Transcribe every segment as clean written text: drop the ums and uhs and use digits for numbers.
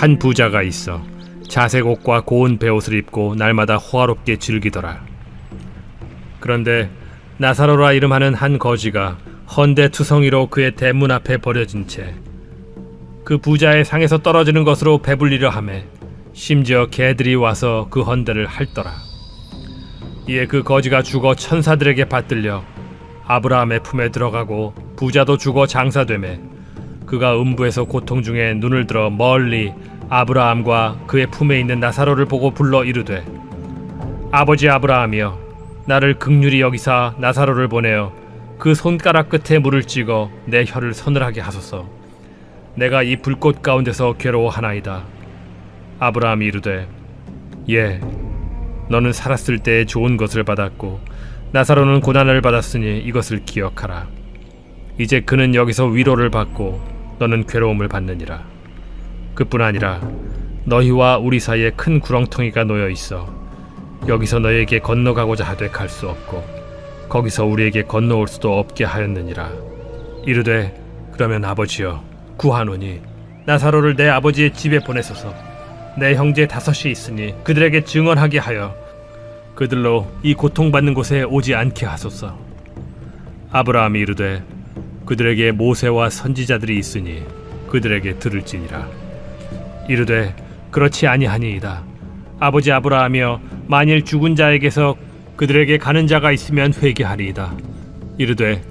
한 부자가 있어 자색 옷과 고운 베옷을 입고 날마다 호화롭게 즐기더라. 그런데 나사로라 이름하는 한 거지가 헌데 투성이로 그의 대문 앞에 버려진 채 그 부자의 상에서 떨어지는 것으로 배불리려 하매 심지어 개들이 와서 그 헌데를 핥더라. 이에 그 거지가 죽어 천사들에게 받들려 아브라함의 품에 들어가고 부자도 죽어 장사되매 그가 음부에서 고통 중에 눈을 들어 멀리 아브라함과 그의 품에 있는 나사로를 보고 불러 이르되, 아버지 아브라함이여, 나를 긍휼히 여기사 나사로를 보내어 그 손가락 끝에 물을 찍어 내 혀를 서늘하게 하소서. 내가 이 불꽃 가운데서 괴로워하나이다. 아브라함이 이르되, 예, 너는 살았을 때에 좋은 것을 받았고 나사로는 고난을 받았으니 이것을 기억하라. 이제 그는 여기서 위로를 받고 너는 괴로움을 받느니라. 그뿐 아니라 너희와 우리 사이에 큰 구렁텅이가 놓여 있어 여기서 너희에게 건너가고자 하되 갈 수 없고 거기서 우리에게 건너올 수도 없게 하였느니라. 이르되, 그러면 아버지여 구하노니 나사로를 내 아버지의 집에 보내소서. 내 형제 5이 있으니 그들에게 증언하게 하여 그들로 이 고통받는 곳에 오지 않게 하소서. 아브라함이 이르되, 그들에게 모세와 선지자들이 있으니 그들에게 들을지니라. 이르되, 그렇지 아니하니이다. 아버지 아브라함이여, 만일 죽은 자에게서 그들에게 가는 자가 있으면 회개하리이다. 이르되,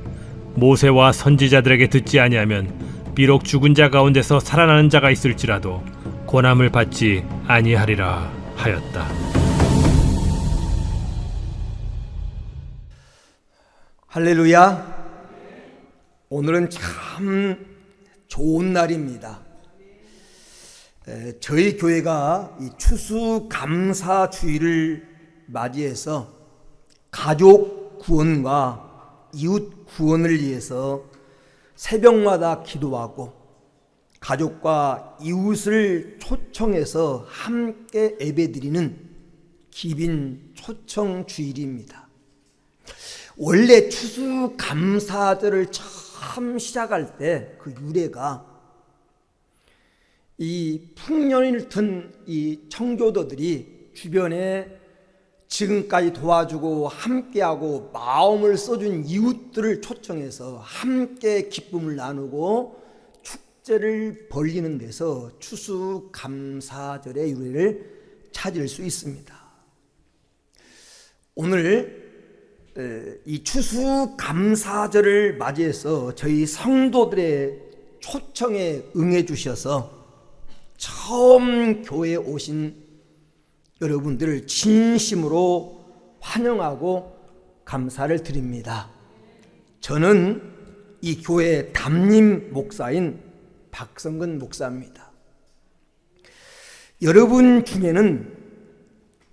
모세와 선지자들에게 듣지 아니하면 비록 죽은 자 가운데서 살아나는 자가 있을지라도 고난을 받지 아니하리라 하였다. 할렐루야. 오늘은 참 좋은 날입니다. 저희 교회가 이 추수감사주의를 맞이해서 가족 구원과 이웃 구원을 위해서 새벽마다 기도하고 가족과 이웃을 초청해서 함께 예배드리는 기빈 초청주일입니다. 원래 추수감사절을 처음 시작할 때 그 유래가 이 풍년을 튼 이 청교도들이 주변에 지금까지 도와주고 함께하고 마음을 써준 이웃들을 초청해서 함께 기쁨을 나누고 축제를 벌리는 데서 추수감사절의 유래를 찾을 수 있습니다. 오늘 이 추수감사절을 맞이해서 저희 성도들의 초청에 응해 주셔서 처음 교회에 오신 여러분들을 진심으로 환영하고 감사를 드립니다. 저는 이 교회 담임 목사인 박성근 목사입니다. 여러분 중에는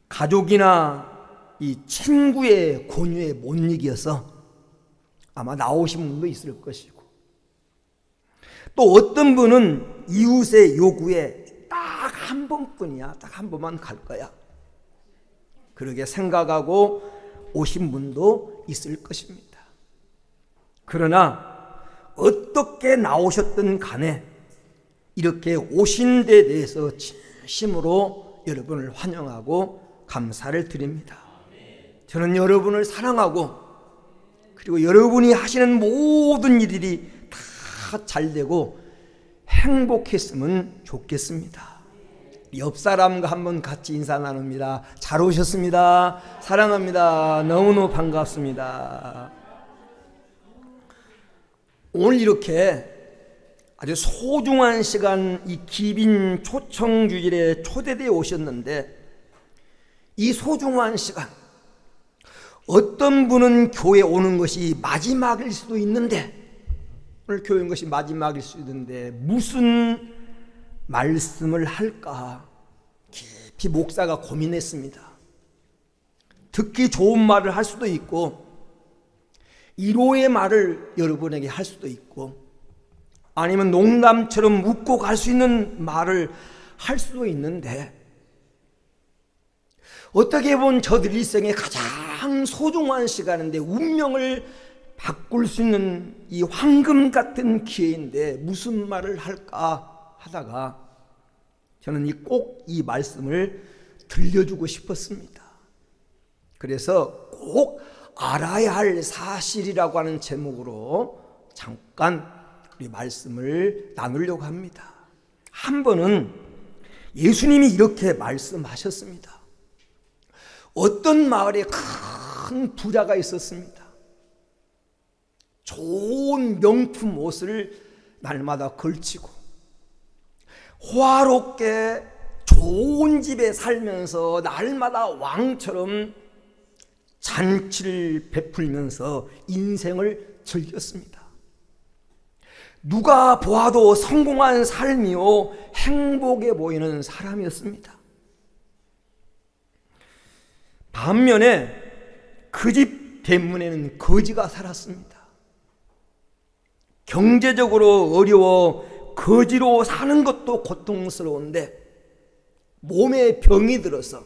가족이나 이 친구의 권유에 못 이겨서 아마 나오신 분도 있을 것이고, 또 어떤 분은 이웃의 요구에 딱 한 번뿐이야, 딱 한 번만 갈 거야, 그렇게 생각하고 오신 분도 있을 것입니다. 그러나 어떻게 나오셨든 간에 이렇게 오신 데 대해서 진심으로 여러분을 환영하고 감사를 드립니다. 저는 여러분을 사랑하고, 그리고 여러분이 하시는 모든 일들이 다 잘되고 행복했으면 좋겠습니다. 옆 사람과 한번 같이 인사 나눕니다. 잘 오셨습니다. 사랑합니다. 너무너무 반갑습니다. 오늘 이렇게 아주 소중한 시간, 이 기빈 초청주일에 초대되어 오셨는데, 이 소중한 시간, 어떤 분은 교회 오는 것이 마지막일 수도 있는데, 오늘 교회 온 것이 마지막일 수도 있는데 무슨 말씀을 할까 깊이 목사가 고민했습니다. 듣기 좋은 말을 할 수도 있고, 위로의 말을 여러분에게 할 수도 있고, 아니면 농담처럼 웃고 갈 수 있는 말을 할 수도 있는데, 어떻게 보면 저들 일생에 가장 소중한 시간인데, 운명을 바꿀 수 있는 이 황금 같은 기회인데 무슨 말을 할까 하다가 저는 꼭 이 말씀을 들려주고 싶었습니다. 그래서 꼭 알아야 할 사실이라고 하는 제목으로 잠깐 우리 말씀을 나누려고 합니다. 한 번은 예수님이 이렇게 말씀하셨습니다. 어떤 마을에 큰 부자가 있었습니다. 좋은 명품 옷을 날마다 걸치고 호화롭게 좋은 집에 살면서 날마다 왕처럼 잔치를 베풀면서 인생을 즐겼습니다. 누가 보아도 성공한 삶이요 행복해 보이는 사람이었습니다. 반면에 그 집 대문에는 거지가 살았습니다. 경제적으로 어려워 거지로 사는 것도 고통스러운데 몸에 병이 들어서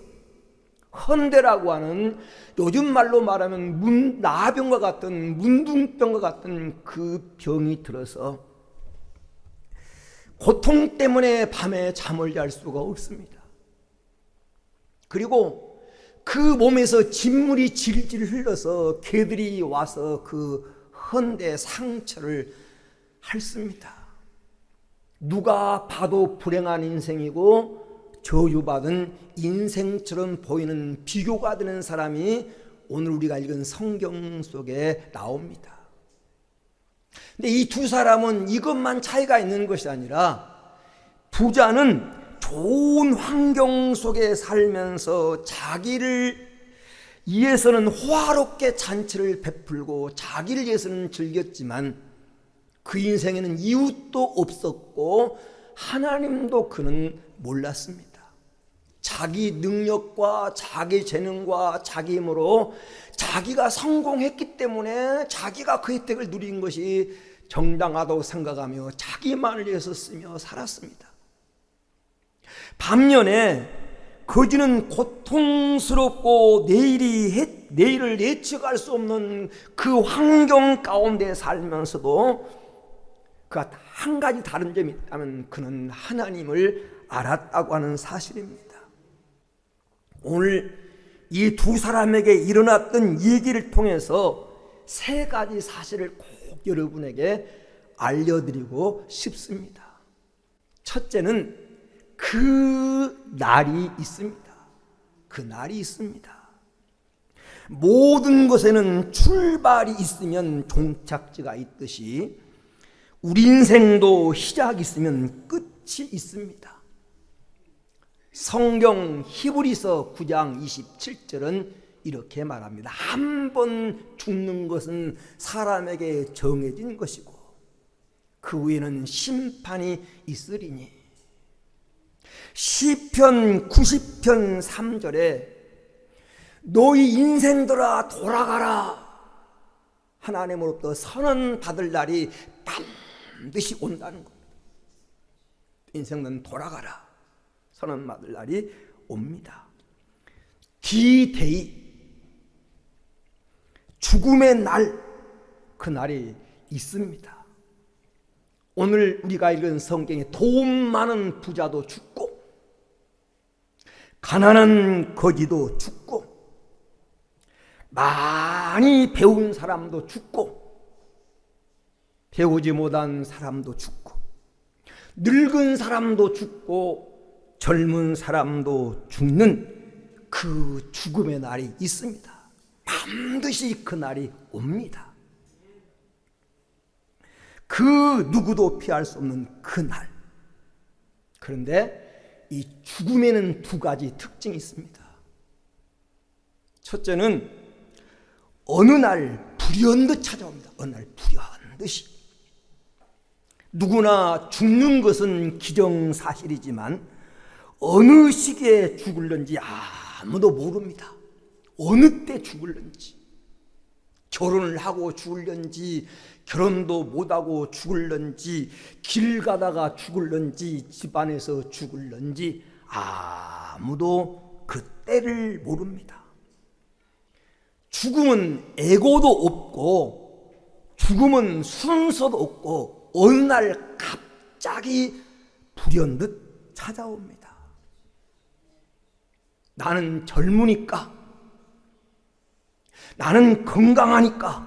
헌대라고 하는 요즘 말로 말하면 나병과 같은 문둥병과 같은 그 병이 들어서 고통 때문에 밤에 잠을 잘 수가 없습니다. 그리고 그 몸에서 진물이 질질 흘러서 개들이 와서 그 헌대 상처를 핥습니다. 누가 봐도 불행한 인생이고 저주받은 인생처럼 보이는 비교가 되는 사람이 오늘 우리가 읽은 성경 속에 나옵니다. 근데 이 두 사람은 이것만 차이가 있는 것이 아니라 부자는 좋은 환경 속에 살면서 자기를 위해서는 호화롭게 잔치를 베풀고 자기를 위해서는 즐겼지만 그 인생에는 이웃도 없었고 하나님도 그는 몰랐습니다. 자기 능력과 자기 재능과 자기 힘으로 자기가 성공했기 때문에 자기가 그 혜택을 누린 것이 정당하다고 생각하며 자기만을 위해서 쓰며 살았습니다. 반면에 거지는 고통스럽고 내일을 예측할 수 없는 그 환경 가운데 살면서도 그가 한 가지 다른 점이 있다면 그는 하나님을 알았다고 하는 사실입니다. 오늘 이 두 사람에게 일어났던 얘기를 통해서 세 가지 사실을 꼭 여러분에게 알려드리고 싶습니다. 첫째는 그 날이 있습니다. 그 날이 있습니다. 모든 것에는 출발이 있으면 종착지가 있듯이 우리 인생도 시작이 있으면 끝이 있습니다. 성경 히브리서 9장 27절은 이렇게 말합니다. 한 번 죽는 것은 사람에게 정해진 것이고 그 후에는 심판이 있으리니. 시편 90편 3절에 너희 인생들아 돌아가라 하나님으로부터 선언 받을 날이 반드시 온다는 겁니다. 인생은 돌아가라 선언 받을 날이 옵니다. D-Day 죽음의 날, 그 날이 있습니다. 오늘 우리가 읽은 성경에 돈 많은 부자도 죽고 가난한 거지도 죽고 많이 배운 사람도 죽고 배우지 못한 사람도 죽고 늙은 사람도 죽고 젊은 사람도 죽는 그 죽음의 날이 있습니다. 반드시 그 날이 옵니다. 그 누구도 피할 수 없는 그 날. 그런데 이 죽음에는 두 가지 특징이 있습니다. 첫째는 어느 날 불현듯 찾아옵니다. 어느 날 불현듯이. 누구나 죽는 것은 기정사실이지만 어느 시기에 죽을는지 아무도 모릅니다. 어느 때 죽을는지, 결혼을 하고 죽을는지, 결혼도 못하고 죽을는지, 길 가다가 죽을는지, 집안에서 죽을는지 아무도 그 때를 모릅니다. 죽음은 애고도 없고 죽음은 순서도 없고 어느 날 갑자기 불현듯 찾아옵니다. 나는 젊으니까, 나는 건강하니까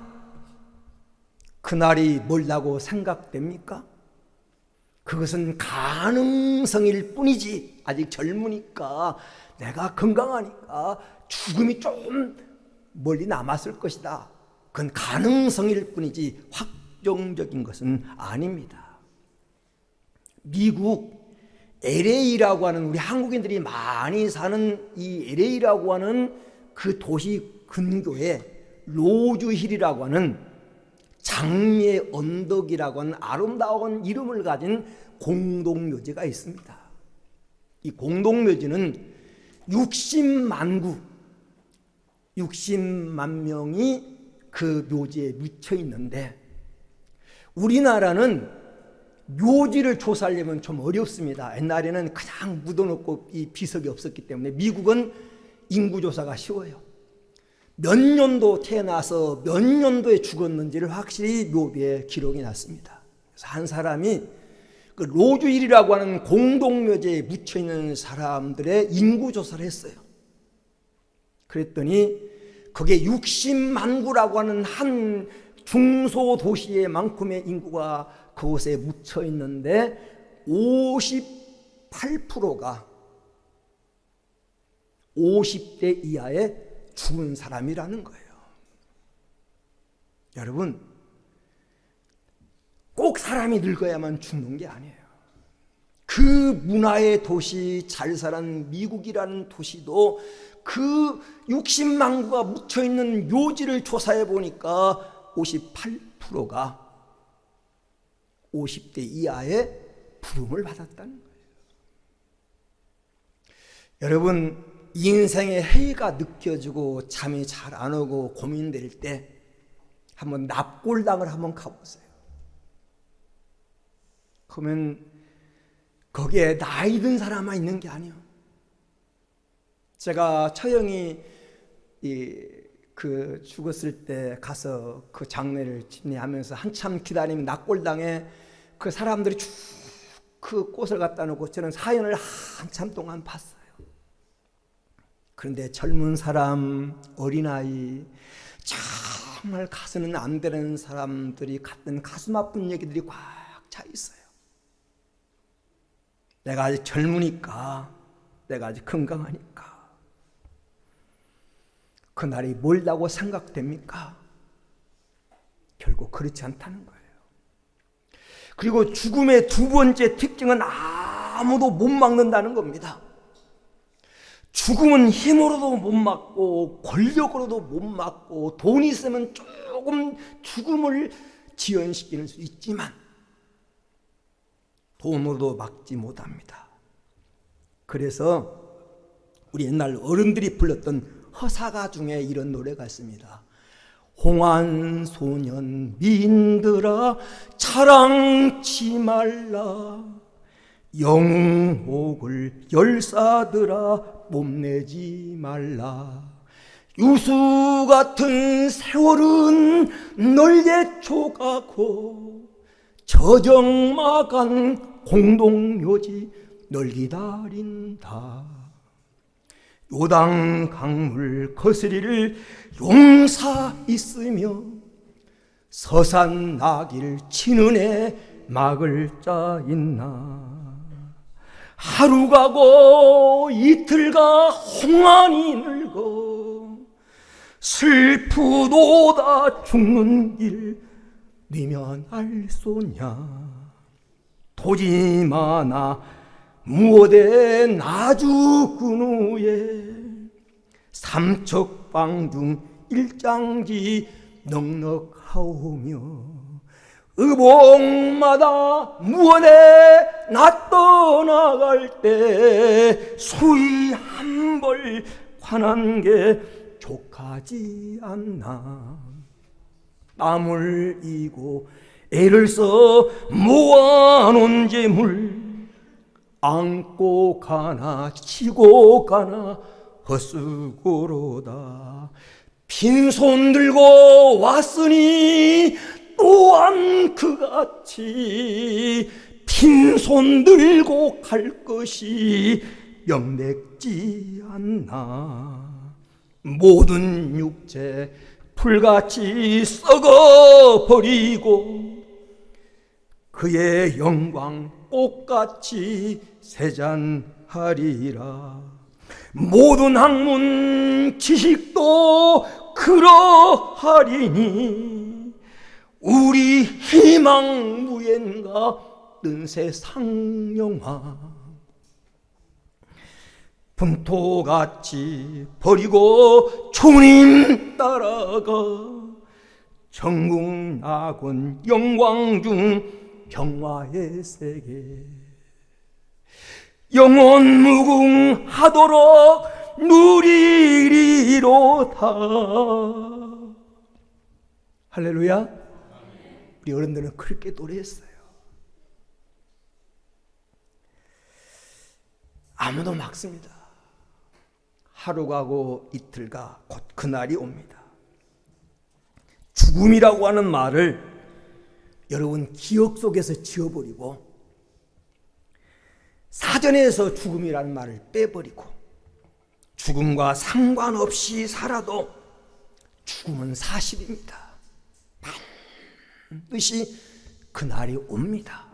그날이 멀다고 생각됩니까? 그것은 가능성일 뿐이지, 아직 젊으니까, 내가 건강하니까 죽음이 좀 멀리 남았을 것이다, 그건 가능성일 뿐이지 확정적인 것은 아닙니다. 미국 LA라고 하는, 우리 한국인들이 많이 사는 이 LA라고 하는 그 도시 근교에 로즈힐이라고 하는 장미의 언덕이라고 하는 아름다운 이름을 가진 공동묘지가 있습니다. 이 공동묘지는 60만 명이 그 묘지에 묻혀 있는데, 우리나라는 묘지를 조사하려면 좀 어렵습니다. 옛날에는 그냥 묻어놓고 이 비석이 없었기 때문에. 미국은 인구조사가 쉬워요. 몇 년도 태어나서 몇 년도에 죽었는지를 확실히 묘비에 기록이 났습니다. 그래서 한 사람이 그 로즈힐이라고 하는 공동묘지에 묻혀있는 사람들의 인구조사를 했어요. 그랬더니 거기에 60만 구라고 하는 한 중소도시의 만큼의 인구가 그곳에 묻혀있는데 58%가 50대 이하의 죽은 사람이라는 거예요. 여러분, 꼭 사람이 늙어야만 죽는 게 아니에요. 그 문화의 도시, 잘 사는 미국이라는 도시도 그 60만 구가 묻혀있는 묘지를 조사해 보니까 58%가 50대 이하의 부름을 받았다는 거예요. 여러분, 인생의 해가 느껴지고 잠이 잘 안 오고 고민될 때 한번 납골당을 한번 가보세요. 그러면 거기에 나이 든 사람만 있는 게 아니에요. 제가 처형이 그 죽었을 때 가서 그 장례를 집례하면서 한참 기다리면 납골당에 그 사람들이 쭉 그 꽃을 갖다 놓고 저는 사연을 한참 동안 봤어요. 그런데 젊은 사람, 어린아이, 정말 가서는 안 되는 사람들이 갖던 가슴 아픈 얘기들이 꽉 차 있어요. 내가 아직 젊으니까, 내가 아직 건강하니까. 그날이 멀다고 생각됩니까? 결국 그렇지 않다는 거예요. 그리고 죽음의 두 번째 특징은 아무도 못 막는다는 겁니다. 죽음은 힘으로도 못 막고 권력으로도 못 막고 돈이 있으면 조금 죽음을 지연시키는 수 있지만 돈으로도 막지 못합니다. 그래서 우리 옛날 어른들이 불렀던 허사가 중에 이런 노래가 있습니다. 홍안소년 민들아 자랑치 말라, 영웅옥을 열사들아 뽐내지 말라, 유수 같은 세월은 널 예촉하고 저정막한 공동묘지 널 기다린다. 요당 강물 거스리를 용사 있으며 서산 나길 치는 애 막을 자 있나. 하루 가고 이틀 가 홍안이 늙어 슬프도다 죽는 길 니면 알소냐. 도지 마나 무엇에 나죽은 후에 삼척방중 일장지 넉넉하오며 의복마다 무엇에 나 떠나갈 때 수의 한 벌 관한 게 족하지 않나. 땀을 이고 애를 써 모아놓은 재물 안고 가나 치고 가나 헛수고로다. 빈손 들고 왔으니 또한 그같이 빈손 들고 갈 것이 영맥지 않나. 모든 육체 불같이 썩어 버리고 그의 영광 꽃같이 세잔하리라. 모든 학문 지식도 그러하리니 우리 희망 무엔가 뜬새 상영화. 분토같이 버리고 주님 따라가 천국 낙원 영광 중 평화의 세계. 영원 무궁하도록 누리리로다. 할렐루야. 우리 어른들은 그렇게 노래했어요. 아무도 막습니다. 하루 가고 이틀 가 곧 그날이 옵니다. 죽음이라고 하는 말을 여러분 기억 속에서 지워버리고 사전에서 죽음이라는 말을 빼버리고 죽음과 상관없이 살아도 죽음은 사실입니다. 반드시 그날이 옵니다.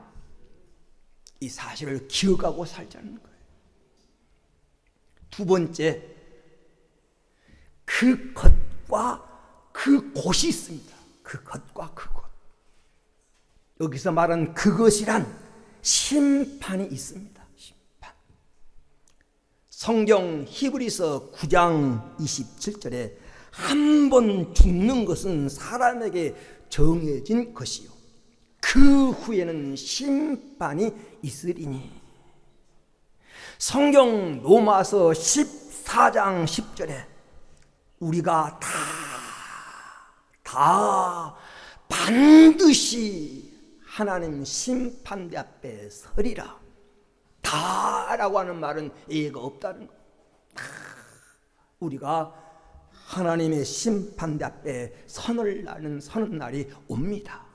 이 사실을 기억하고 살자는 거예요. 두 번째, 그 것과 그 곳이 있습니다. 그 것과 그 곳. 여기서 말한 그것이란 심판이 있습니다. 심판. 성경 히브리서 9장 27절에 한 번 죽는 것은 사람에게 정해진 것이요 그 후에는 심판이 있으리니. 성경 로마서 14장 10절에 우리가 다 반드시 하나님 심판대 앞에 서리라. 다라고 하는 말은 예가 없다는 것. 우리가 하나님의 심판대 앞에 서는 날이 옵니다.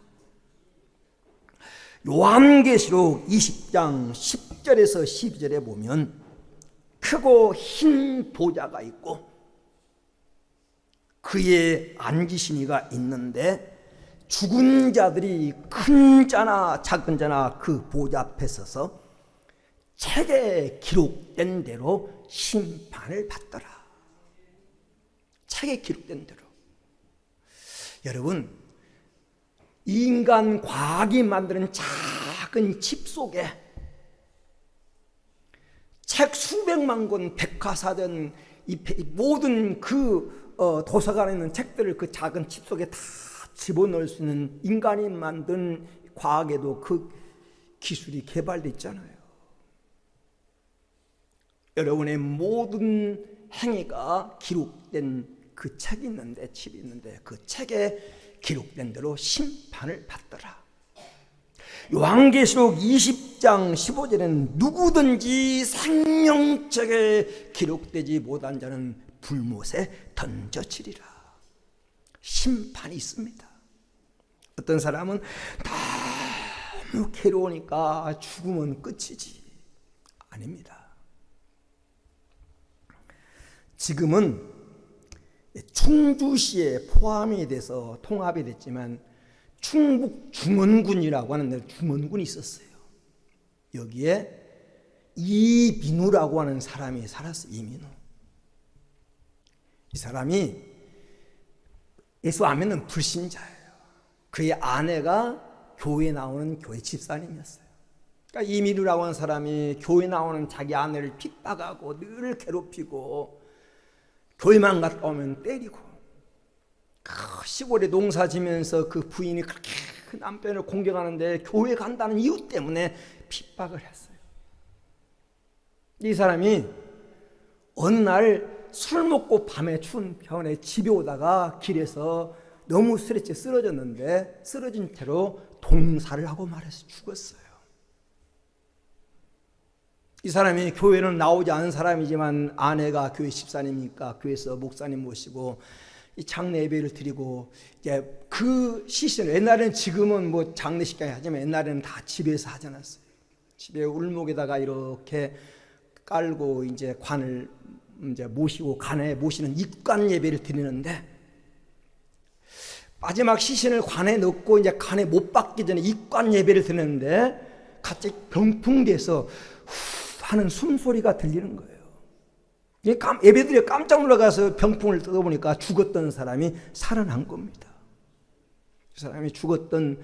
요한계시록 20장 10절에서 12절에 보면 크고 흰 보좌가 있고 그의 앉으신 이가 있는데 죽은 자들이 큰 자나 작은 자나 그 보좌 앞에 서서 책에 기록된 대로 심판을 받더라. 책에 기록된 대로. 여러분, 인간 과학이 만드는 작은 칩 속에 책 수백만 권, 백과사전, 모든 그 도서관에 있는 책들을 그 작은 칩 속에 다 집어넣을 수 있는 인간이 만든 과학에도 그 기술이 개발되어 있잖아요. 여러분의 모든 행위가 기록된 그 책이 있는데, 칩이 있는데 그 책에 기록된 대로 심판을 받더라. 요한계시록 20장 15절에는 누구든지 생명책에 기록되지 못한 자는 불못에 던져지리라. 심판이 있습니다. 어떤 사람은 너무 괴로우니까 죽으면 끝이지. 아닙니다. 지금은 충주시에 포함이 돼서 통합이 됐지만 충북 중원군이라고 하는 중원군이 있었어요. 여기에 이민우라고 하는 사람이 살았어요. 이민우. 이 사람이 예수 안 믿는 불신자예요. 그의 아내가 교회에 나오는 교회 집사님이었어요. 그러니까 이민우라고 하는 사람이 교회 나오는 자기 아내를 핍박하고 늘 괴롭히고 교회만 갔다 오면 때리고 시골에 농사 지면서 그 부인이 그렇게 그 남편을 공경하는데 교회 간다는 이유 때문에 핍박을 했어요. 이 사람이 어느 날 술 먹고 밤에 추운 겨울에 집에 오다가 길에서 너무 스트레스에 쓰러졌는데 쓰러진 채로 동사를 하고 말해서 죽었어요. 이 사람이 교회는 나오지 않은 사람이지만 아내가 교회 집사님이니까 교회에서 목사님 모시고 이 장례 예배를 드리고 이제 그 시즌 옛날에는 지금은 뭐 장례식까지 하지만 옛날에는 다 집에서 하지 않았어요. 집에 울목에다가 이렇게 깔고 이제 관을 이제 모시고 관에 모시는 입관 예배를 드리는데, 마지막 시신을 관에 넣고 이제 관에 못 박기 전에 입관 예배를 드리는데 갑자기 병풍돼서 후 하는 숨소리가 들리는 거예요. 예배드려 깜짝 놀라가서 병풍을 뜯어보니까 죽었던 사람이 살아난 겁니다. 그 사람이 죽었던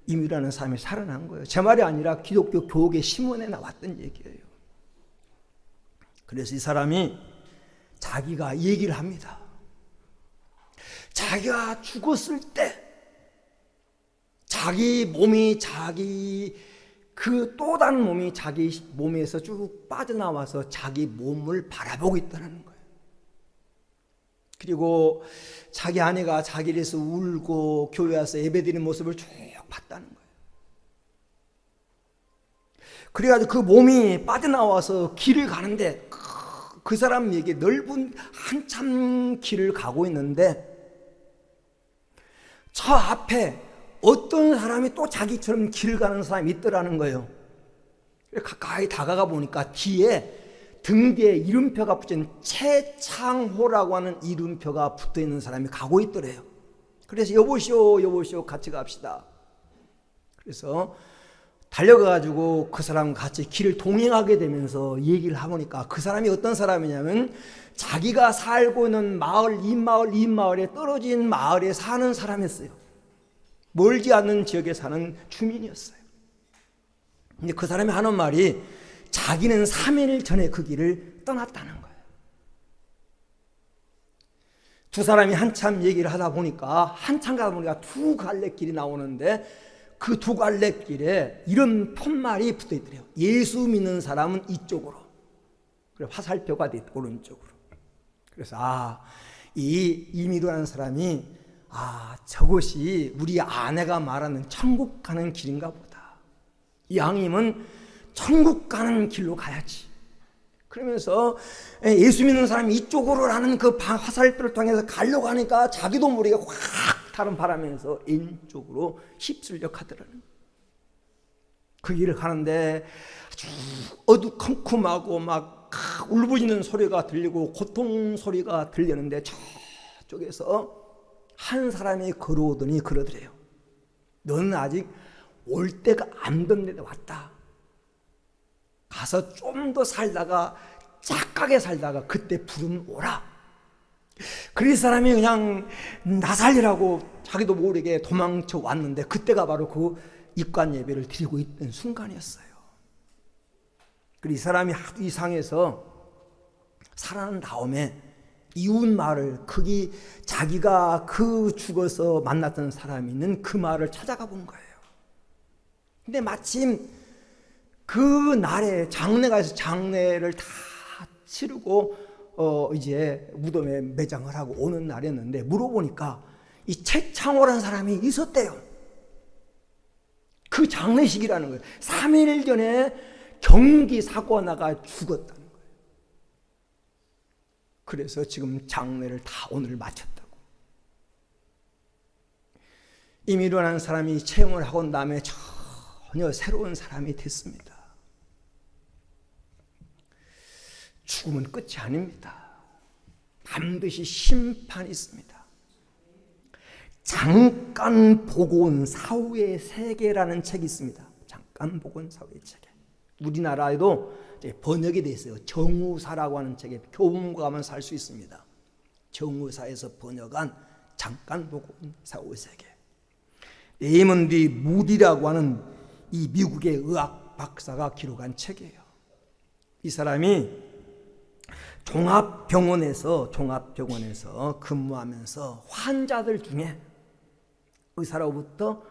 임이라는 사람이 살아난 거예요. 제 말이 아니라 기독교 교계 신문에 나왔던 얘기예요. 그래서 이 사람이 자기가 얘기를 합니다. 자기가 죽었을 때 자기 몸이 그 또 다른 몸이 자기 몸에서 쭉 빠져나와서 자기 몸을 바라보고 있다는 거예요. 그리고 자기 아내가 자기를 위해서 울고 교회 와서 예배드리는 모습을 쭉 봤다는 거예요. 그래가지고 그 몸이 빠져나와서 길을 가는데 그 사람에게 넓은 한참 길을 가고 있는데 저 앞에 어떤 사람이 또 자기처럼 길을 가는 사람이 있더라는 거예요. 가까이 다가가 보니까 뒤에 등 뒤에 이름표가 붙인 최창호라고 하는 이름표가 붙어 있는 사람이 가고 있더래요. 그래서 여보시오 같이 갑시다. 그래서 달려가가지고 그 사람 같이 길을 동행하게 되면서 얘기를 해보니까 그 사람이 어떤 사람이냐면 자기가 살고 있는 마을, 이 마을에 떨어진 마을에 사는 사람이었어요. 멀지 않는 지역에 사는 주민이었어요. 근데 그 사람이 하는 말이 자기는 3일 전에 그 길을 떠났다는 거예요. 두 사람이 한참 얘기를 하다 보니까 두 갈래 길이 나오는데 그 두 갈래 길에 이런 푯말이 붙어 있더래요. 예수 믿는 사람은 이쪽으로, 그리고 화살표가 돼 있고 오른쪽으로. 그래서 이 이미도라는 사람이 저것이 우리 아내가 말하는 천국 가는 길인가 보다. 이 양임은 천국 가는 길로 가야지. 그러면서 예수 믿는 사람이 이쪽으로라는 그 화살표를 통해서 가려고 하니까 자기도 모르게 확 다른 바람에서 왼쪽으로 휩쓸려 가더라는. 그 길을 가는데 아주 어두컴컴하고 막 울부짖는 소리가 들리고 고통 소리가 들리는데 저쪽에서 한 사람이 걸어오더니 그러더래요. 너는 아직 올 때가 안 됐는데 왔다. 가서 좀 더 살다가 착하게 살다가 그때 부르면 오라. 그래서 사람이 그냥 나 살리라고 자기도 모르게 도망쳐 왔는데 그때가 바로 그 입관 예배를 드리고 있던 순간이었어요. 그리고 이 사람이 하도 이상해서 살아난 다음에 이웃 마을, 거기 자기가 그 죽어서 만났던 사람이 있는 그 마을을 찾아가 본 거예요. 근데 마침 그 날에 장례가 있어서 장례를 다 치르고 이제 무덤에 매장을 하고 오는 날이었는데 물어보니까 이 최창호라는 사람이 있었대요. 그 장례식이라는 거예요. 3일 전에 경기 사고가 나가 죽었다는 거예요. 그래서 지금 장례를 다 오늘 마쳤다고. 이미로라는 사람이 채용을 하고 난 다음에 전혀 새로운 사람이 됐습니다. 죽음은 끝이 아닙니다. 반드시 심판이 있습니다. 잠깐 보고 온 사후의 세계라는 책이 있습니다. 잠깐 보고 온 사후의 세계. 우리나라에도 번역이 되어 있어요. 정우사라고 하는 책에 교훈과 가면 살 수 있습니다. 정우사에서 번역한 잠깐 보고 온 사후의 세계. 레이먼드 무디라고 하는 이 미국의 의학 박사가 기록한 책이에요. 이 사람이 종합병원에서 근무하면서 환자들 중에 의사로부터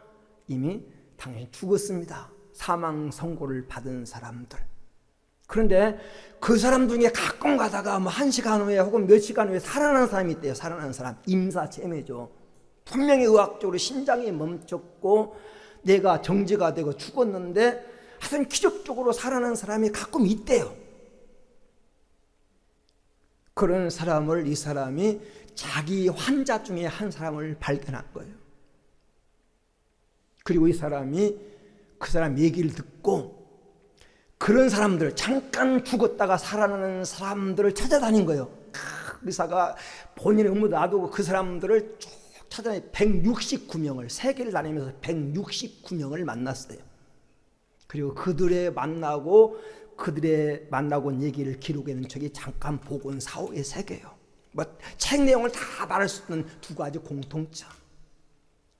이미 당신이 죽었습니다. 사망 선고를 받은 사람들. 그런데 그 사람 중에 가끔 가다가 뭐 1시간 후에 혹은 몇 시간 후에 살아난 사람이 있대요. 살아난 사람. 임사체매죠. 분명히 의학적으로 심장이 멈췄고 내가 정지가 되고 죽었는데 하여튼 기적적으로 살아난 사람이 가끔 있대요. 그런 사람을 이 사람이 자기 환자 중에 한 사람을 발견한 거예요. 그리고 이 사람이 그 사람 얘기를 듣고 그런 사람들, 잠깐 죽었다가 살아나는 사람들을 찾아다닌 거예요. 의사가 본인의 의무 놔두고 그 사람들을 쭉 찾아내 169명을 세계를 다니면서 169명을 만났어요. 그리고 그들의 만나고 온 얘기를 기록해 놓은 책이 잠깐 보건사후의 세계예요. 뭐 책 내용을 다 말할 수 있는 두 가지 공통점.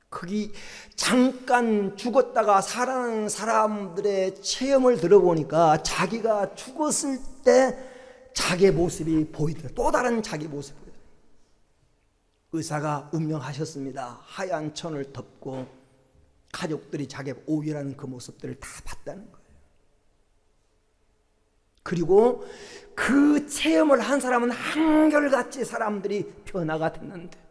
거기 잠깐 죽었다가 살아난 사람들의 체험을 들어보니까 자기가 죽었을 때 자기의 모습이 보이더라. 또 다른 자기 모습이 보이더라. 의사가 운명하셨습니다. 하얀 천을 덮고 가족들이 자기 오열하는 그 모습들을 다 봤다는 거예요. 그리고 그 체험을 한 사람은 한결같이 사람들이 변화가 됐는데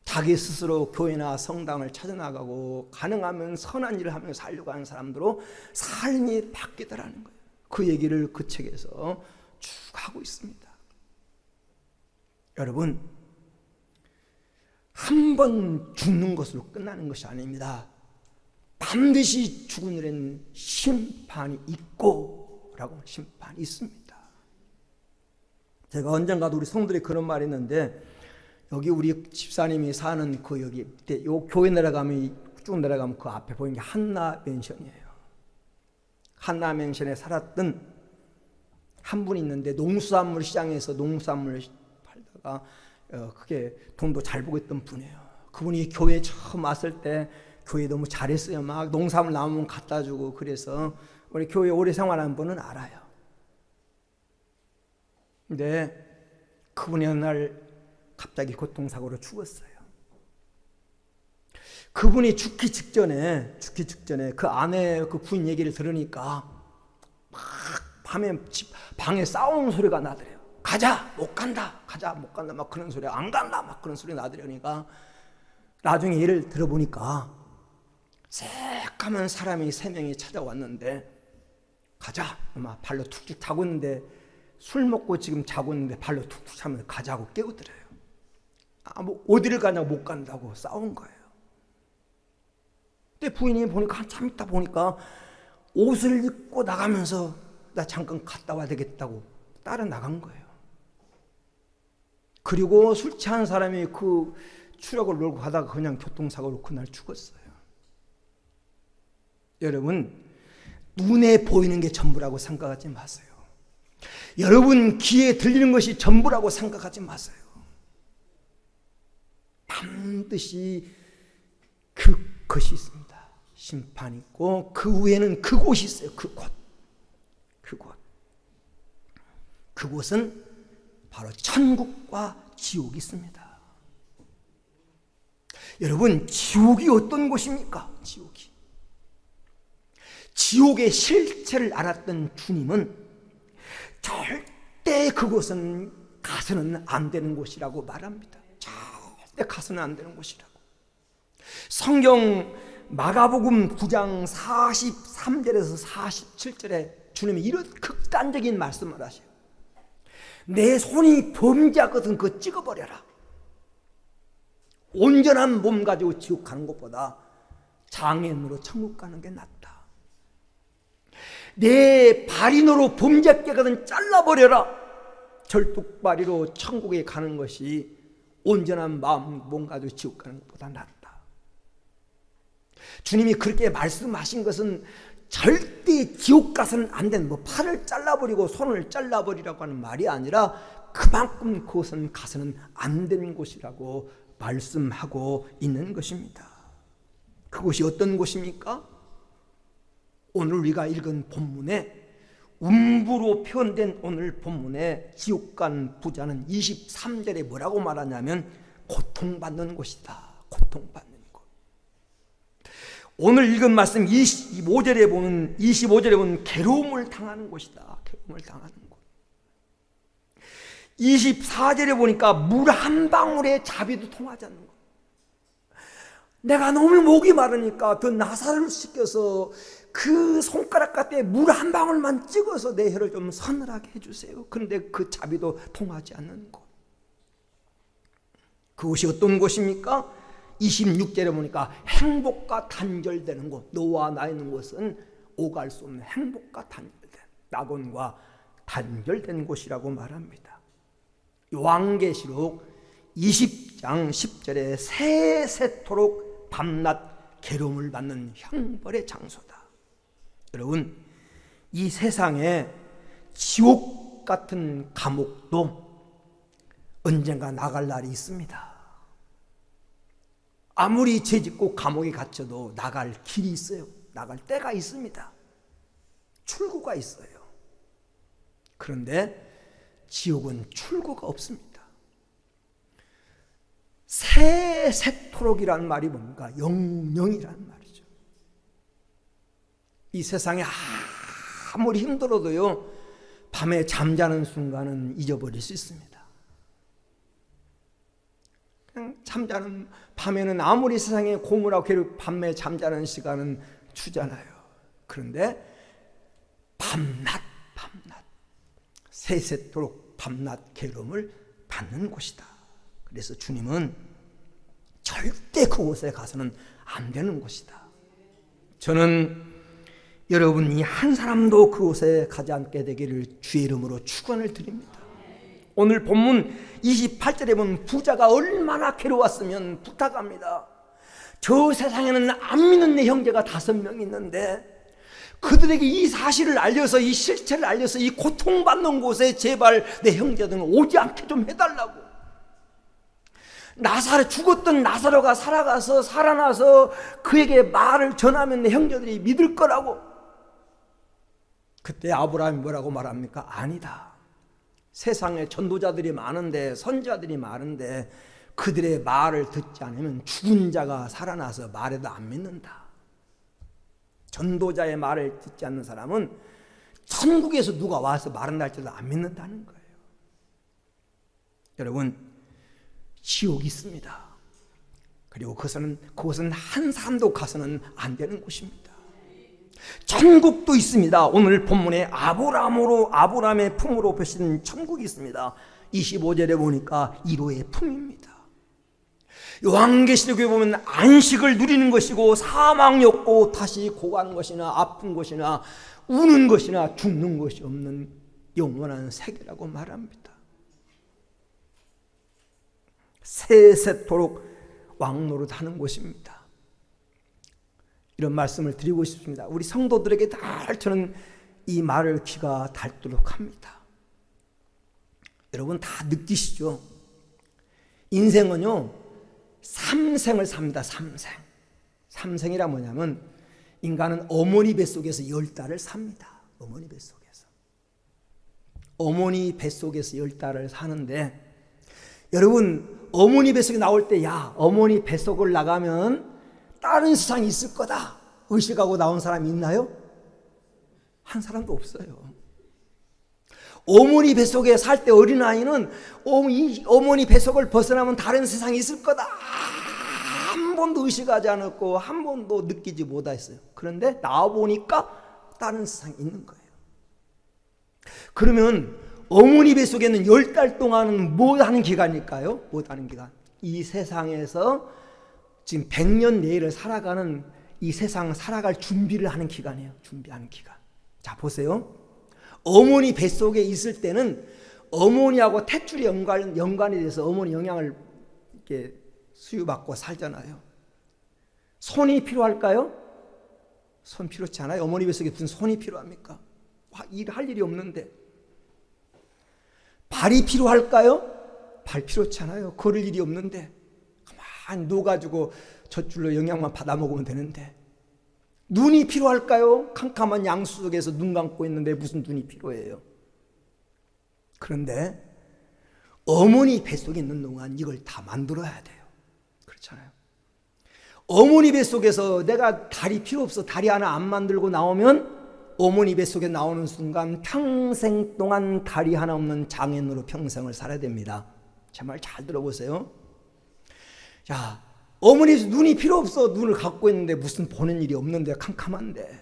자기 스스로 교회나 성당을 찾아나가고 가능하면 선한 일을 하며 살려고 하는 사람들로 삶이 바뀌더라는 거예요. 그 얘기를 그 책에서 쭉 하고 있습니다. 여러분, 한 번 죽는 것으로 끝나는 것이 아닙니다. 반드시 죽은 일에는 심판이 있고 라고 심판이 있습니다. 제가 언젠가도 우리 성들이 그런 말이 있는데, 여기 우리 집사님이 사는 그 여기 요 교회 내려가면 쭉 내려가면 그 앞에 보이는 게 한나 맨션이에요. 한나 맨션에 살았던 한 분이 있는데 농수산물 시장에서 농수산물을 팔다가 그게 돈도 잘 보고 있던 분이에요. 그분이 교회 처음 왔을 때 교회 너무 잘했어요. 막 농산물 남으면 갖다 주고 그래서 우리 교회 오래 생활한 분은 알아요. 근데 그분이 어느 날 갑자기 교통사고로 죽었어요. 그분이 죽기 직전에 그 아내 그 부인 얘기를 들으니까 막 밤에 방에 싸우는 소리가 나더래요. 가자, 못 간다, 가자, 못 간다, 막 그런 소리, 안 간다, 막 그런 소리 나더라니까. 나중에 얘를 들어보니까 새까만 사람이 3명이 찾아왔는데, 가자, 막 발로 툭툭 차고 있는데, 술 먹고 지금 자고 있는데 발로 툭툭 차면서 가자고 깨우더래요. 뭐 어디를 가냐고 못 간다고 싸운 거예요. 근데 부인이 보니까 한참 있다 보니까 옷을 입고 나가면서 나 잠깐 갔다 와야 되겠다고 따라 나간 거예요. 그리고 술 취한 사람이 그 추력을 놀고 가다가 그냥 교통사고로 그날 죽었어요. 여러분, 눈에 보이는 게 전부라고 생각하지 마세요. 여러분 귀에 들리는 것이 전부라고 생각하지 마세요. 반드시 그것이 있습니다. 심판이 있고 그 후에는 그곳이 있어요. 그곳은 바로 천국과 지옥이 있습니다. 여러분, 지옥이 어떤 곳입니까? 지옥의 실체를 알았던 주님은 절대 그곳은 가서는 안 되는 곳이라고 말합니다. 절대 가서는 안 되는 곳이라고. 성경 마가복음 9장 43절에서 47절에 주님이 이런 극단적인 말씀을 하셔요. 내 손이 범죄하거든 그거 찍어버려라. 온전한 몸 가지고 지옥 가는 것보다 장애인으로 천국 가는 게 낫다. 내 발인으로 범죄하거든 잘라버려라. 절뚝발이로 천국에 가는 것이 온전한 마음 몸 가지고 지옥 가는 것보다 낫다. 주님이 그렇게 말씀하신 것은 절대 지옥 가서는 안 되는, 뭐 팔을 잘라버리고 손을 잘라버리라고 하는 말이 아니라 그만큼 그것은 가서는 안 되는 곳이라고 말씀하고 있는 것입니다. 그곳이 어떤 곳입니까? 오늘 우리가 읽은 본문에 음부로 표현된 오늘 본문에 지옥 간 부자는 23절에 뭐라고 말하냐면 고통받는 곳이다. 고통받는 곳. 오늘 읽은 말씀 25절에 보면 괴로움을 당하는 곳이다. 괴로움을 당하는 곳. 24절에 보니까 물 한 방울의 자비도 통하지 않는 것. 내가 너무 목이 마르니까 더 나사를 시켜서 그 손가락 같에 물 한 방울만 찍어서 내 혀를 좀 서늘하게 해주세요. 그런데 그 자비도 통하지 않는 곳. 그곳이 어떤 곳입니까? 26절에 보니까 행복과 단절되는 곳. 너와 나 있는 곳은 오갈 수 없는 행복과 단절된, 낙원과 단절된 곳이라고 말합니다. 요한계시록 20장 10절에 세세토록 밤낮 괴로움을 받는 형벌의 장소다. 여러분, 이 세상에 지옥 같은 감옥도 언젠가 나갈 날이 있습니다. 아무리 죄짓고 감옥에 갇혀도 나갈 길이 있어요. 나갈 때가 있습니다. 출구가 있어요. 그런데 지옥은 출구가 없습니다. 세세토록이란 말이 뭔가? 영영이란 말이죠. 이 세상에 아무리 힘들어도요, 밤에 잠자는 순간은 잊어버릴 수 있습니다. 그냥 잠자는 밤에는 아무리 세상에 고물하고 괴롭고 밤에 잠자는 시간은 주잖아요. 그런데 밤낮 세세토록 밤낮 괴로움을 받는 곳이다. 그래서 주님은 절대 그곳에 가서는 안 되는 곳이다. 저는 여러분이 한 사람도 그곳에 가지 않게 되기를 주의 이름으로 축원을 드립니다. 오늘 본문 28절에 보면 부자가 얼마나 괴로웠으면 부탁합니다. 저 세상에는 안 믿는 내 형제가 5명 있는데 그들에게 이 사실을 알려서, 이 실체를 알려서 이 고통받는 곳에 제발 내 형제들은 오지 않게 좀 해달라고. 죽었던 나사로가 살아가서 살아나서 그에게 말을 전하면 내 형제들이 믿을 거라고. 그때 아브라함이 뭐라고 말합니까? 아니다. 세상에 전도자들이 많은데, 선지자들이 많은데 그들의 말을 듣지 않으면 죽은 자가 살아나서 말해도 안 믿는다. 전도자의 말을 듣지 않는 사람은 천국에서 누가 와서 말한다 할지라도 안 믿는다는 거예요. 여러분, 지옥이 있습니다. 그리고 그것은 한 사람도 가서는 안 되는 곳입니다. 천국도 있습니다. 오늘 본문에 아브라함의 품으로 벼신 천국이 있습니다. 25절에 보니까 1호의 품입니다. 요한계시록에 보면 안식을 누리는 것이고 사망이 없고 다시 고가는 것이나 아픈 것이나 우는 것이나 죽는 것이 없는 영원한 세계라고 말합니다. 세세토록 왕노릇하는 곳입니다. 이런 말씀을 드리고 싶습니다. 우리 성도들에게 다 저는 이 말을 귀가 닳도록 합니다. 여러분 다 느끼시죠? 인생은요 3생을 삽니다. 3생이란 뭐냐면 인간은 어머니 뱃속에서 10달을 삽니다. 어머니 뱃속에서 10달을 사는데, 여러분 어머니 뱃속에 나올 때 어머니 뱃속을 나가면 다른 세상이 있을 거다 의식하고 나온 사람이 있나요? 한 사람도 없어요. 어머니 뱃속에 살 때 어린아이는 어머니 뱃속을 벗어나면 다른 세상이 있을 거다 한 번도 의식하지 않았고 한 번도 느끼지 못했어요. 그런데 나와보니까 다른 세상이 있는 거예요. 그러면 어머니 뱃속에는 10달 동안은 뭐 하는 기간일까요? 뭐 하는 기간? 이 세상에서 지금 100년 내일을 살아가는, 이 세상 살아갈 준비를 하는 기간이에요. 준비하는 기간. 자 보세요. 어머니 뱃속에 있을 때는 어머니하고 탯줄이 연관이 돼서 어머니 영양을 이렇게 수유받고 살잖아요. 손이 필요할까요? 손 필요치 않아요. 어머니 뱃속에 무슨 손이 필요합니까? 일할 일이 없는데. 발이 필요할까요? 발 필요치 않아요. 걸을 일이 없는데. 가만히 누워가지고 젖줄로 영양만 받아 먹으면 되는데. 눈이 필요할까요? 캄캄한 양수 속에서 눈 감고 있는데 무슨 눈이 필요해요? 그런데 어머니 뱃속에 있는 동안 이걸 다 만들어야 돼요. 그렇잖아요. 어머니 뱃속에서 내가 다리 필요 없어, 다리 하나 안 만들고 나오면 어머니 뱃속에 나오는 순간 평생 동안 다리 하나 없는 장애인으로 평생을 살아야 됩니다. 제 말 잘 들어보세요. 자, 어머니 눈이 필요 없어. 눈을 갖고 있는데 무슨 보는 일이 없는데 캄캄한데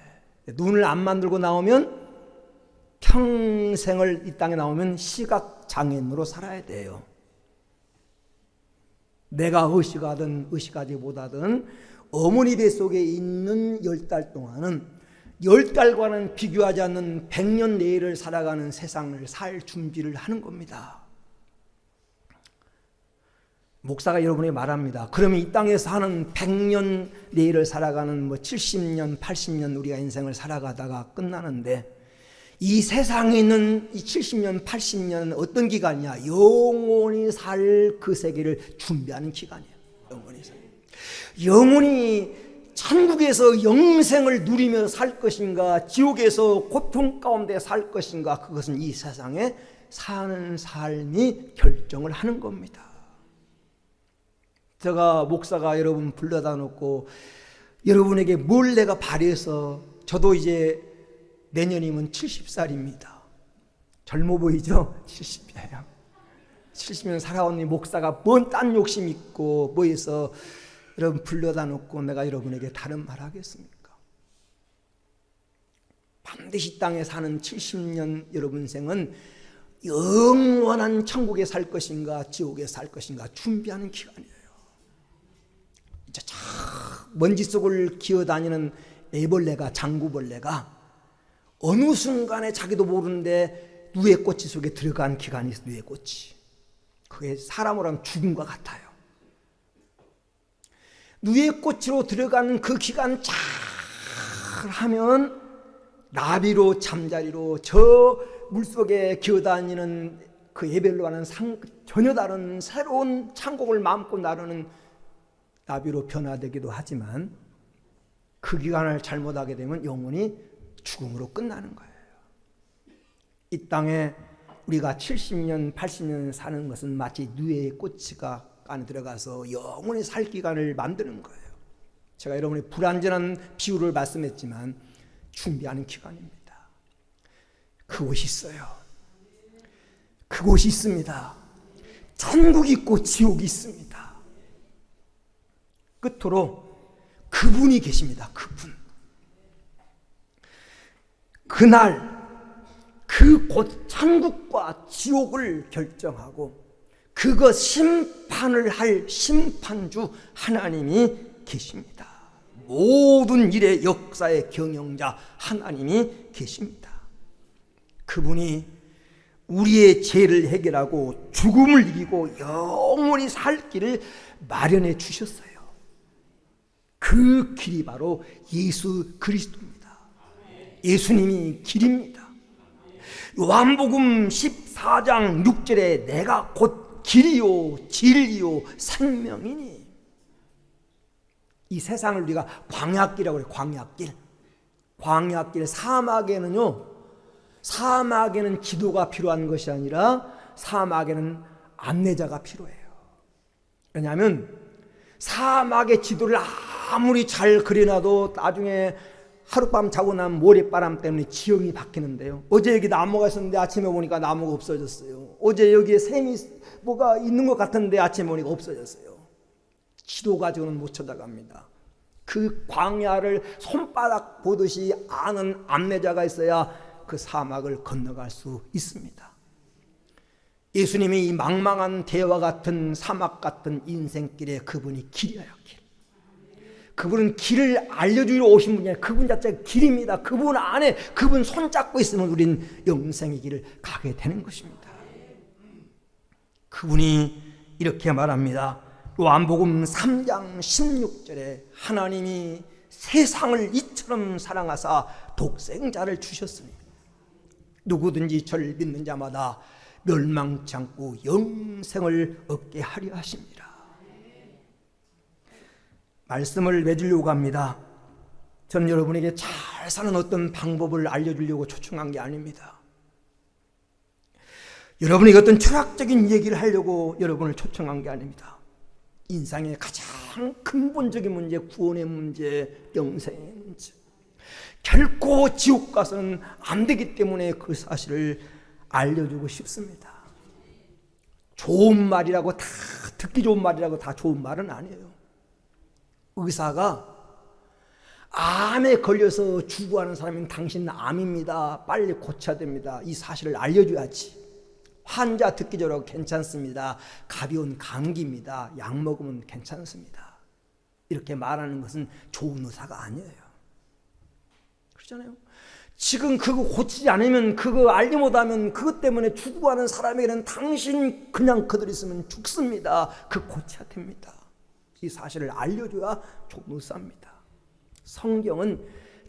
눈을 안 만들고 나오면 평생을 이 땅에 나오면 시각장애인으로 살아야 돼요. 내가 의식하든 의식하지 못하든 어머니 뱃속에 있는 10달 동안은 10달과는 비교하지 않는 100년 내를 살아가는 세상을 살 준비를 하는 겁니다. 목사가 여러분에게 말합니다. 그러면 이 땅에서 하는 100년 내를 살아가는 70년, 80년 우리가 인생을 살아가다가 끝나는데, 이 세상에 있는 이 70년, 80년은 어떤 기간이냐? 영원히 살 그 세계를 준비하는 기간이에요. 영원히 천국에서 영생을 누리며 살 것인가, 지옥에서 고통 가운데 살 것인가, 그것은 이 세상에 사는 삶이 결정을 하는 겁니다. 제가 목사가 여러분 불러다 놓고 여러분에게 뭘 내가 바래서, 저도 이제 내년이면 70살입니다. 젊어 보이죠? 70이에요. 70년 살아온 이 목사가 뭔 딴 욕심 있고 뭐해서 여러분 불러다 놓고 내가 여러분에게 다른 말 하겠습니까? 반드시 땅에 사는 70년 여러분 생은 영원한 천국에 살 것인가 지옥에 살 것인가 준비하는 기간이에요. 이제 먼지 속을 기어다니는 애벌레가, 장구벌레가 어느 순간에 자기도 모르는데 누에꽃이 속에 들어간 기간이 있어요. 누에꽃이. 그게 사람으로 하면 죽음과 같아요. 누에꽃으로 들어가는 그 기간 잘 하면 나비로 잠자리로 저 물속에 기어다니는 그 애벌레와는 전혀 다른 새로운 천국을 마음껏 나르는 나비로 변화되기도 하지만, 그 기간을 잘못하게 되면 영원히 죽음으로 끝나는 거예요. 이 땅에 우리가 70년, 80년 사는 것은 마치 누에의 꽃이가 안에 들어가서 영원히 살 기간을 만드는 거예요. 제가 여러분의 불완전한 비유를 말씀했지만 준비하는 기간입니다. 그곳이 있어요. 그곳이 있습니다. 천국이 있고 지옥이 있습니다. 끝으로 그분이 계십니다. 그분. 그날 그곳 천국과 지옥을 결정하고 그것 심판을 할 심판주 하나님이 계십니다. 모든 일의 역사의 경영자 하나님이 계십니다. 그분이 우리의 죄를 해결하고 죽음을 이기고 영원히 살 길을 마련해 주셨어요. 그 길이 바로 예수 그리스도입니다. 예수님이 길입니다. 요한복음 14장 6절에 내가 곧 길이요 진리요 생명이니, 이 세상을 우리가 광야길이라고 해요. 광야길. 광야길. 사막에는 기도가 필요한 것이 아니라 사막에는 안내자가 필요해요. 왜냐하면 사막의 지도를 아무리 잘 그려놔도 나중에 하룻밤 자고 나면 모래바람 때문에 지형이 바뀌는데요. 어제 여기 나무가 있었는데 아침에 보니까 나무가 없어졌어요. 어제 여기에 샘이 뭐가 있는 것 같은데 아침에 보니까 없어졌어요. 지도 가지고는 못 찾아갑니다. 그 광야를 손바닥 보듯이 아는 안내자가 있어야 그 사막을 건너갈 수 있습니다. 예수님이 이 망망한 대와 같은 사막 같은 인생길에 그분이 길이에요. 길. 그분은 길을 알려주러 오신 분이 아니라 그분 자체가 길입니다. 그분 안에 그분 손잡고 있으면 우린 영생의 길을 가게 되는 것입니다. 그분이 이렇게 말합니다. 요한복음 3장 16절에 하나님이 세상을 이처럼 사랑하사 독생자를 주셨으니 누구든지 저를 믿는 자마다 멸망치 않고 영생을 얻게 하려 하십니다. 말씀을 맺으려고 합니다. 저는 여러분에게 잘 사는 어떤 방법을 알려주려고 초청한 게 아닙니다. 여러분에게 어떤 철학적인 얘기를 하려고 여러분을 초청한 게 아닙니다. 인생의 가장 근본적인 문제, 구원의 문제, 영생의 문제, 결코 지옥 가서는 안 되기 때문에 그 사실을 알려주고 싶습니다. 좋은 말이라고 다, 듣기 좋은 말이라고 다 좋은 말은 아니에요. 의사가 암에 걸려서 죽어가는 사람은 당신 암입니다, 빨리 고쳐야 됩니다, 이 사실을 알려줘야지. 환자 듣기 좋으라고 괜찮습니다, 가벼운 감기입니다, 약 먹으면 괜찮습니다, 이렇게 말하는 것은 좋은 의사가 아니에요. 그렇잖아요. 지금 그거 고치지 않으면, 그거 알지 못하면 그것 때문에 죽어가는 사람에게는 당신 그냥 그대로 있으면 죽습니다. 그 고쳐야 됩니다. 이 사실을 알려줘야 조금 쌉니다. 성경은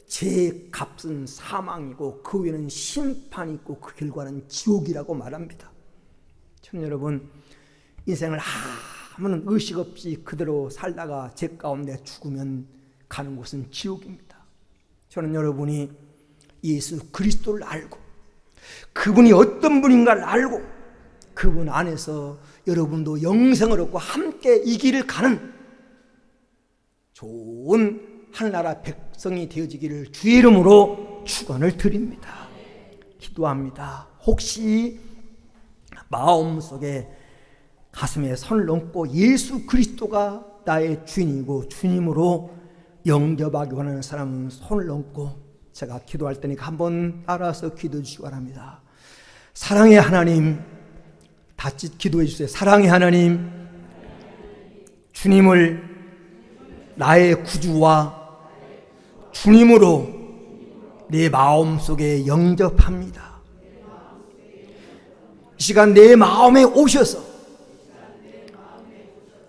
제 값은 사망이고 그 위에는 심판이 있고 그 결과는 지옥이라고 말합니다. 전 여러분, 인생을 아무런 의식 없이 그대로 살다가 제 가운데 죽으면 가는 곳은 지옥입니다. 저는 여러분이 예수 그리스도를 알고 그분이 어떤 분인가를 알고 그분 안에서 여러분도 영생을 얻고 함께 이 길을 가는 좋은 하늘나라 백성이 되어지기를 주의 이름으로 축원을 드립니다. 기도합니다. 혹시 마음속에 가슴에 선을 얹고 예수 그리스도가 나의 주인이고 주님으로 영접하기 원하는 사람은 손을 얹고 제가 기도할 테니까 한번 따라서 기도해 주시기 바랍니다. 사랑의 하나님, 다시 기도해 주세요. 사랑의 하나님, 주님을 나의 구주와 주님으로 내 마음속에 영접합니다. 이 시간 내 마음에 오셔서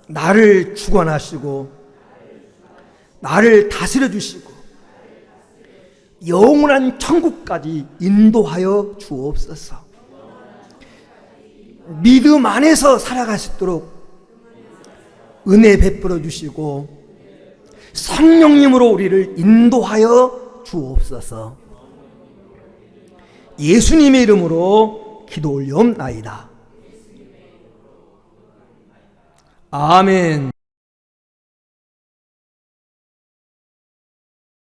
나를 주관하시고 나를 다스려 주시고 영원한 천국까지 인도하여 주옵소서. 믿음 안에서 살아갈 수 있도록 은혜 베풀어 주시고 성령님으로 우리를 인도하여 주옵소서. 예수님의 이름으로 기도 올리옵나이다. 아멘.